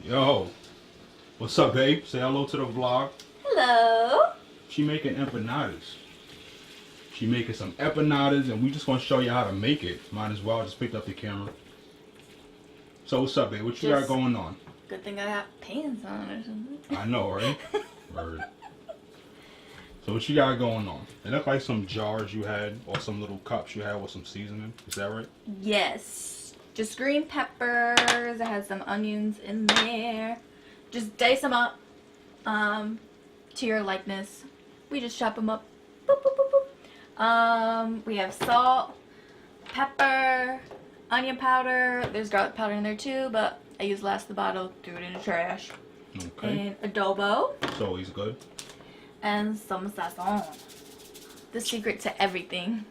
Yo, what's up, babe? Say hello to the vlog. Hello. She making empanadas. She making some empanadas, and we just gonna show you how to make it. Might as well just picked up the camera. So what's up, babe? What you got going on? Good thing I got pants on or something. I know, right? Word. So what you got going on? It look like some jars you had, or some little cups you had with some seasoning. Is that right? Yes. Just green peppers. I had some onions in there. Just dice them up to your likeness. We just chop them up. Boop, boop, boop, boop. We have salt, pepper, onion powder. There's garlic powder in there too, but I used last of the bottle, threw it in the trash. Okay. And adobo. It's always good. And some sazon. The secret to everything.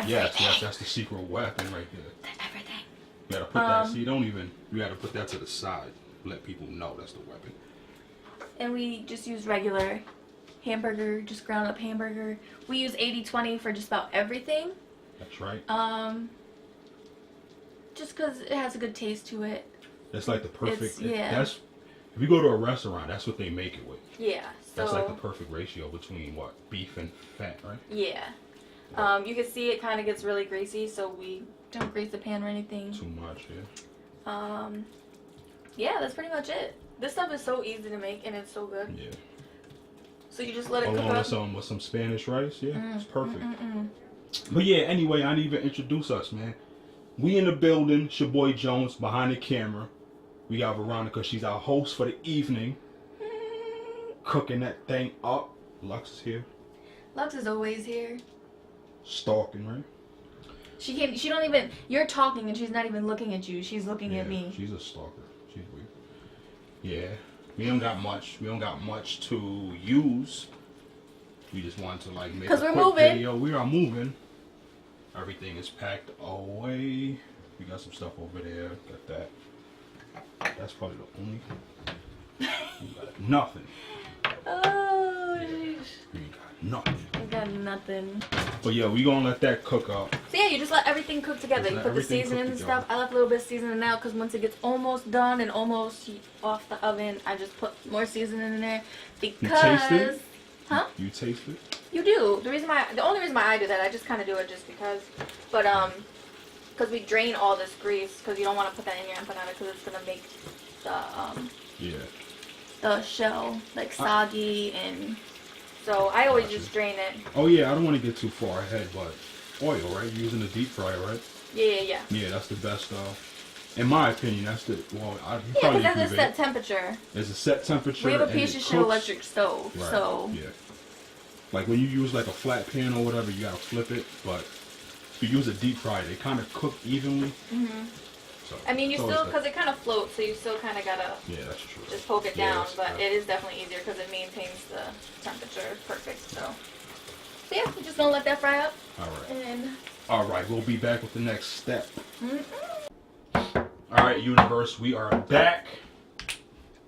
Yes, that's the secret weapon right there. Everything. You gotta put that, see, you gotta put that to the side. Let people know that's the weapon. And we just use regular hamburger, just ground up hamburger. We use 80-20 for just about everything. That's right. Just because it has a good taste to it. That's like the perfect, yeah. If you go to a restaurant, that's what they make it with. Yeah. So that's like the perfect ratio between what? Beef and fat, right? Yeah. You can see it kind of gets really greasy, so we don't grease the pan or anything. Too much, yeah. Yeah, that's pretty much it. This stuff is so easy to make and it's so good. Yeah. So you just let it cook up. Along with some Spanish rice, yeah, it's perfect. But yeah, anyway, I didn't even introduce us, man. We in the building. It's your boy Jones behind the camera. We got Veronica. She's our host for the evening. Cooking that thing up. Lux is here. Lux is always here. Stalking, right? She can't. She don't even. You're talking and she's not even looking at you. She's looking at me. She's a stalker. She's weird. Yeah. We don't got much. We don't got much to use. We just want to like make a quick video. We are moving. Everything is packed away. We got some stuff over there. Got that. That's probably the only thing. We got nothing. Oh, yeah. We got nothing. We got nothing. But yeah, we gonna let that cook up. So yeah, you just let everything cook together. You put the seasoning and stuff. I left a little bit of seasoning out because once it gets almost done and almost off the oven, I just put more seasoning in there because. You taste it? Huh? You taste it? You do. The only reason why I do that, I just kind of do it just because. But because we drain all this grease because you don't want to put that in your empanada because it's gonna make the shell like soggy and. So I always just drain it. Oh yeah, I don't want to get too far ahead, but oil, right? You're using the deep fryer, right? Yeah. Yeah, that's the best in my opinion, that's the because that's a set temperature. There's a set temperature. We have a piece of shit electric stove, right. So yeah. Like when you use like a flat pan or whatever, you gotta flip it. But if you use a deep fryer, they kind of cook evenly. So I mean, you still because it kind of floats, so you still kind of gotta. Yeah, that's true. Just poke it down, but it is definitely easier because it maintains the temperature perfect. So yeah, we're just gonna let that fry up. All right. And all right, we'll be back with the next step. All right, universe, we are back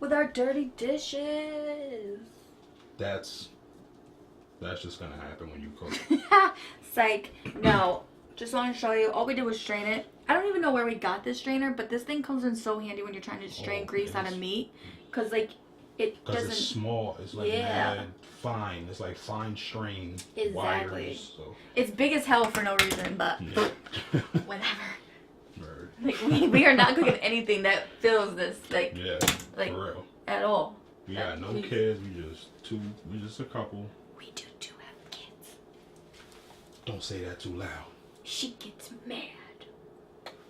with our dirty dishes. That's just gonna happen when you cook. Psych. No, just want to show you. All we did was strain it. I don't even know where we got this strainer, but this thing comes in so handy when you're trying to strain grease out of meat, because like it doesn't. It's small. It's like mad fine. It's like fine strain wires. So. It's big as hell for no reason, but whatever. Word. Like we are not cooking anything that fills this like for real at all. We got no kids. We just a couple. We do have kids. Don't say that too loud. She gets mad.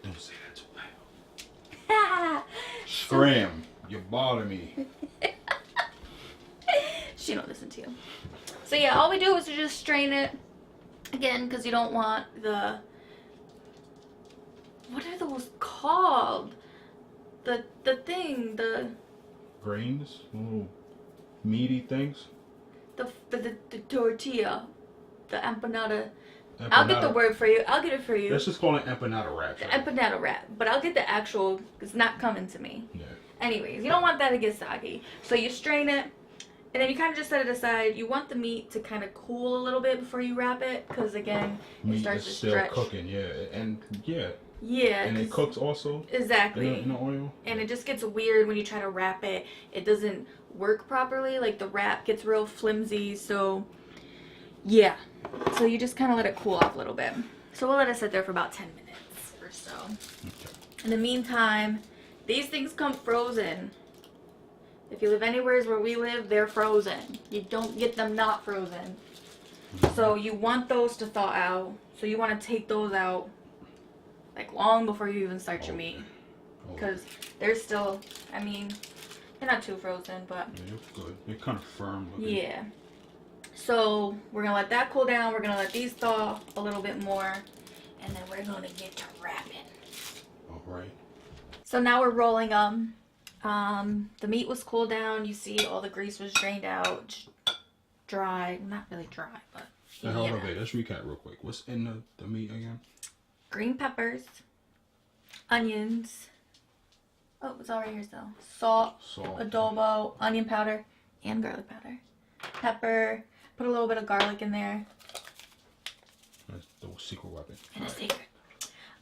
Don't say that too loud. Scram! You're bothering me. She don't listen to you. So yeah, all we do is to just strain it again because you don't want the. What are those called? The thing, the. Grains, little meaty things. The tortilla, the empanada. I'll get the word for you. I'll get it for you. Let's just call it empanada wrap. The empanada wrap. But I'll get the actual, it's not coming to me. Yeah. Anyways, you don't want that to get soggy. So you strain it, and then you kind of just set it aside. You want the meat to kind of cool a little bit before you wrap it, because again, it starts to stretch. Still cooking, yeah. And yeah. Yeah. And it cooks also. Exactly. In the oil. And it just gets weird when you try to wrap it. It doesn't work properly. Like the wrap gets real flimsy. So yeah. So you just kind of let it cool off a little bit. So we'll let it sit there for about 10 minutes or so. Okay. In the meantime, these things come frozen. If you live anywhere where we live, they're frozen. You don't get them not frozen. So you want those to thaw out. So you want to take those out like long before you even start your meat. Because they're still, I mean, they're not too frozen, but... Yeah, they're good. They're kind of firm looking. Yeah. So we're going to let that cool down. We're going to let these thaw a little bit more. And then we're going to get to wrapping. All right. So now we're rolling them. The meat was cooled down. You see all the grease was drained out. Dry. Not really dry, but... Hold on, wait. Let's recap real quick. What's in the meat again? Green peppers. Onions. Oh, it's all right here still. Salt. Adobo. Onion powder. And garlic powder. Pepper. Put a little bit of garlic in there. That's the secret weapon. And a secret.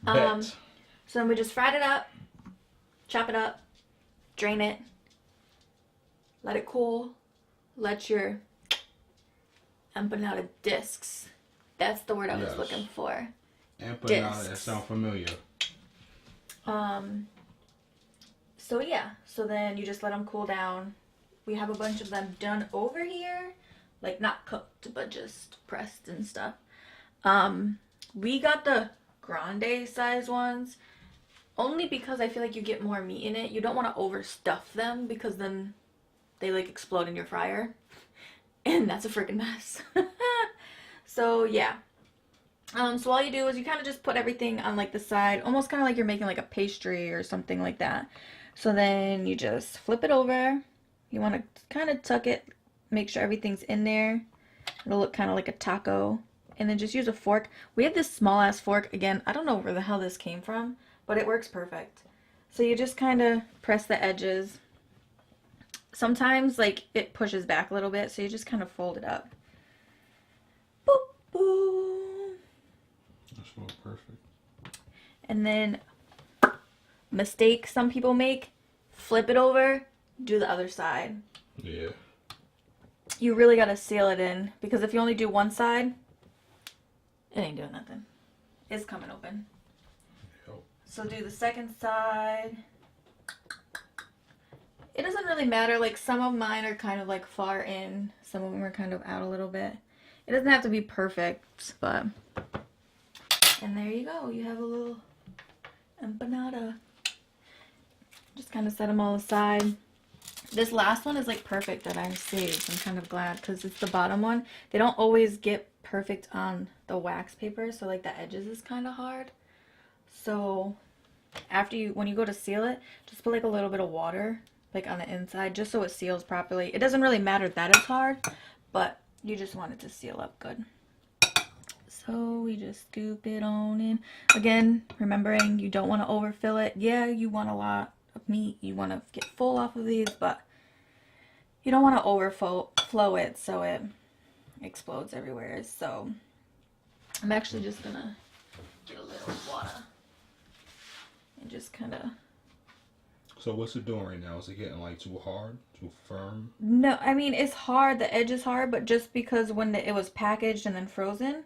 So then we just fried it up. Chop it up. Drain it. Let it cool. Let your empanada discs. That's the word I was looking for. Empanada, that sounds familiar. So yeah. So then you just let them cool down. We have a bunch of them done over here. Like not cooked, but just pressed and stuff. We got the grande size ones. Only because I feel like you get more meat in it. You don't want to overstuff them because then they like explode in your fryer. And that's a freaking mess. So yeah. So all you do is you kind of just put everything on like the side. Almost kind of like you're making like a pastry or something like that. So then you just flip it over. You want to kind of tuck it. Make sure everything's in there. It'll look kind of like a taco. And then just use a fork. We have this small ass fork. Again, I don't know where the hell this came from. But it works perfect. So you just kind of press the edges. Sometimes like it pushes back a little bit. So you just kind of fold it up. Boop, boop. That's all perfect. And then mistake some people make. Flip it over. Do the other side. Yeah. You really got to seal it in. Because if you only do one side, it ain't doing nothing. It's coming open. So do the second side. It doesn't really matter. Like some of mine are kind of like far in. Some of them are kind of out a little bit. It doesn't have to be perfect, but... And there you go. You have a little empanada. Just kind of set them all aside. This last one is like perfect that I saved. I'm kind of glad because it's the bottom one. They don't always get perfect on the wax paper. So like the edges is kind of hard. So when you go to seal it, just put like a little bit of water like on the inside just so it seals properly. It doesn't really matter that it's hard, but you just want it to seal up good. So we just scoop it on in. Again, remembering you don't want to overfill it. Yeah, you want a lot of meat. You want to get full off of these, but you don't want to overflow it so it explodes everywhere. So I'm actually just going to get a little water. And just kind of... So what's it doing right now? Is it getting like too hard? Too firm? No, I mean, it's hard. The edge is hard, but just because when it was packaged and then frozen,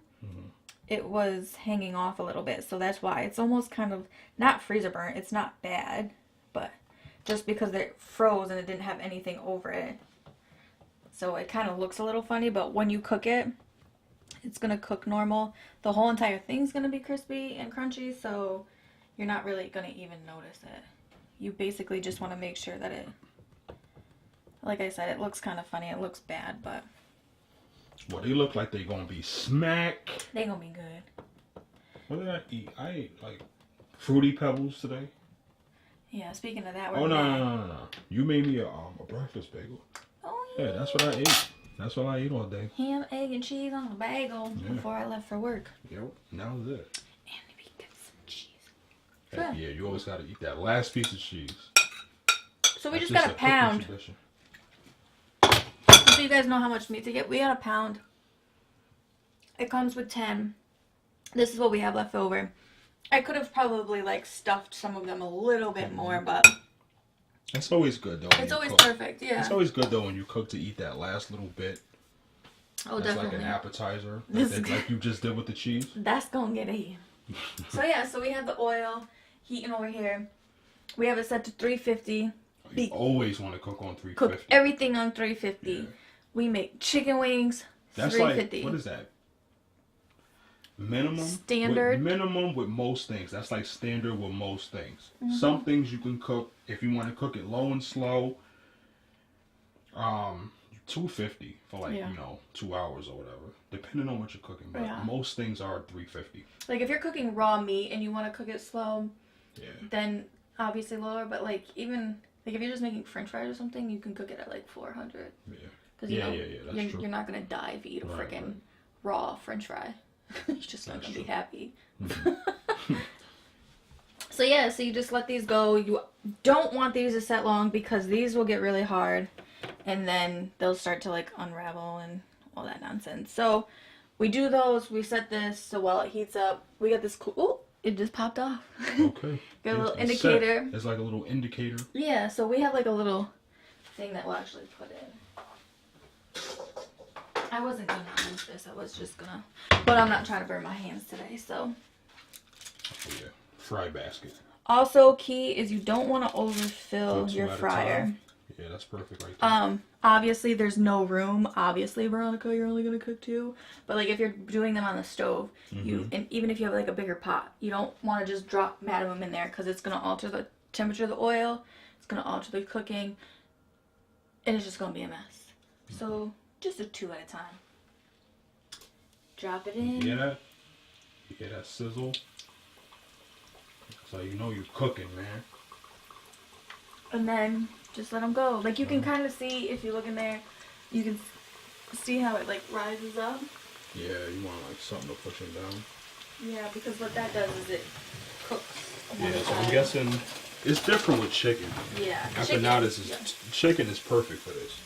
it was hanging off a little bit. So that's why. It's almost kind of, not freezer burnt. It's not bad, but just because it froze and it didn't have anything over it. So it kind of looks a little funny, but when you cook it, it's going to cook normal. The whole entire thing's going to be crispy and crunchy, so... You're not really going to even notice it. You basically just want to make sure that it, like I said, it looks kind of funny. It looks bad, but... Well, they look like they're going to be smack. They're going to be good. What did I eat? I ate, like, Fruity Pebbles today. Yeah, speaking of that... Oh, no. You made me a breakfast bagel. Oh, yeah. Yeah, that's what I ate. That's what I ate all day. Ham, egg, and cheese on a bagel before I left for work. Yep, that was it. Yeah. Yeah, you always got to eat that last piece of cheese. So we just got a pound. So you guys know how much meat to get. We got a pound. It comes with 10. This is what we have left over. I could have probably like stuffed some of them a little bit more, but it's always good though. It's always perfect, yeah. It's always good though when you cook to eat that last little bit. Oh, that's definitely. like an appetizer, like you just did with the cheese. That's gonna get eaten. So yeah, so we have the oil heating over here. We have it set to 350. You always want to cook on 350. Cook everything on 350. Yeah. We make chicken wings. That's 350. Like, what is that? Minimum. Standard. Minimum with most things. That's like standard with most things. Some things you can cook if you want to cook it low and slow. 250 for like 2 hours or whatever, depending on what you're cooking. But most things are 350. Like if you're cooking raw meat and you want to cook it slow, then obviously lower. But like even like if you're just making French fries or something, you can cook it at like 400. Yeah. Because you're not gonna die if you eat a freaking raw French fry. You're just not gonna be happy. So yeah, so you just let these go. You don't want these to set long because these will get really hard. And then they'll start to like unravel and all that nonsense. So we do those. We set this so while it heats up, we got this cool. Oh, it just popped off. Okay. Got a little indicator. Set. It's like a little indicator. Yeah. So we have like a little thing that we'll actually put in. I wasn't gonna use this. I was just gonna, but I'm not trying to burn my hands today. So. Oh yeah. Fry basket. Also, key is you don't want to overfill your fryer. Yeah, that's perfect right there. Obviously there's no room. Obviously, Veronica, you're only gonna cook 2. But like if you're doing them on the stove, and even if you have like a bigger pot, you don't want to just drop mad of them in there because it's gonna alter the temperature of the oil. It's gonna alter the cooking, and it's just gonna be a mess. So just a 2 at a time. Drop it in. You hear that? You hear that sizzle? So you know you're cooking, man. And then just let them go. Like you can kind of see if you look in there, you can see how it like rises up. Yeah, you want like something to push it down. Yeah, because what that does is it cooks. Yeah, so I'm guessing it's different with chicken. Yeah, chicken is perfect for this.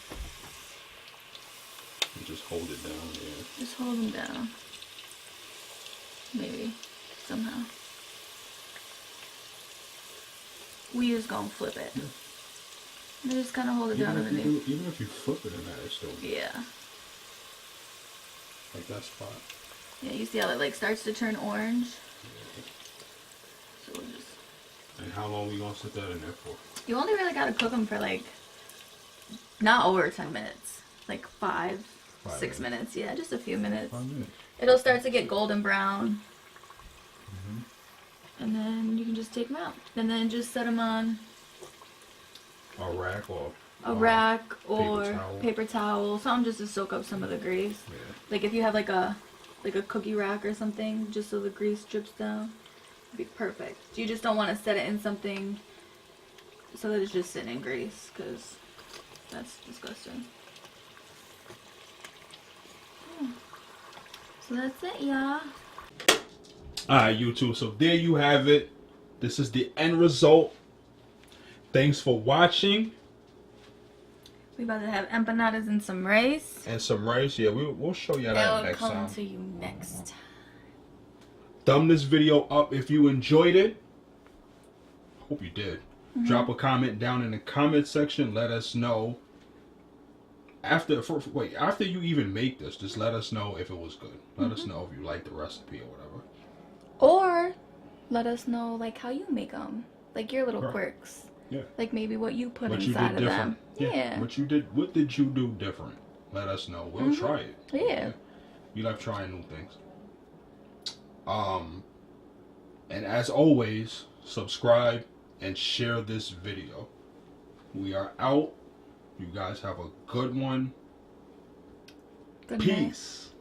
You just hold it down. Yeah. Just hold them down. Maybe somehow. We just gonna flip it. Yeah. And just kind of hold it down underneath. Even if you flip it in that, it's still good. Yeah. Like that spot. Yeah, you see how it like starts to turn orange? Yeah. So we'll just... And how long are we gonna sit that in there for? You only really gotta cook them for like, not over 10 minutes. Like 6 minutes. Yeah, just a few minutes. 5 minutes. It'll start to get golden brown. And then you can just take them out. And then just set them on a rack or paper towel. Something just to soak up some of the grease. Yeah. Like if you have like a cookie rack or something, just so the grease drips down. It'd be perfect. You just don't want to set it in something so that it's just sitting in grease, because that's disgusting. Yeah. So that's it, y'all. Alright, YouTube, so there you have it. This is the end result. Thanks for watching. We about to have empanadas and some rice. Yeah, we'll show you that next time. It'll come to you next time. Thumb this video up if you enjoyed it. Hope you did. Drop a comment down in the comment section. Let us know. After you even make this, just let us know if it was good. Let us know if you like the recipe or whatever. Or let us know like how you make them, like your little quirks. Yeah. Like maybe what you put inside of them. Yeah. What did you do different? Let us know. We'll try it. Yeah. We like trying new things. And as always, subscribe and share this video. We are out. You guys have a good one. Good Peace. Night.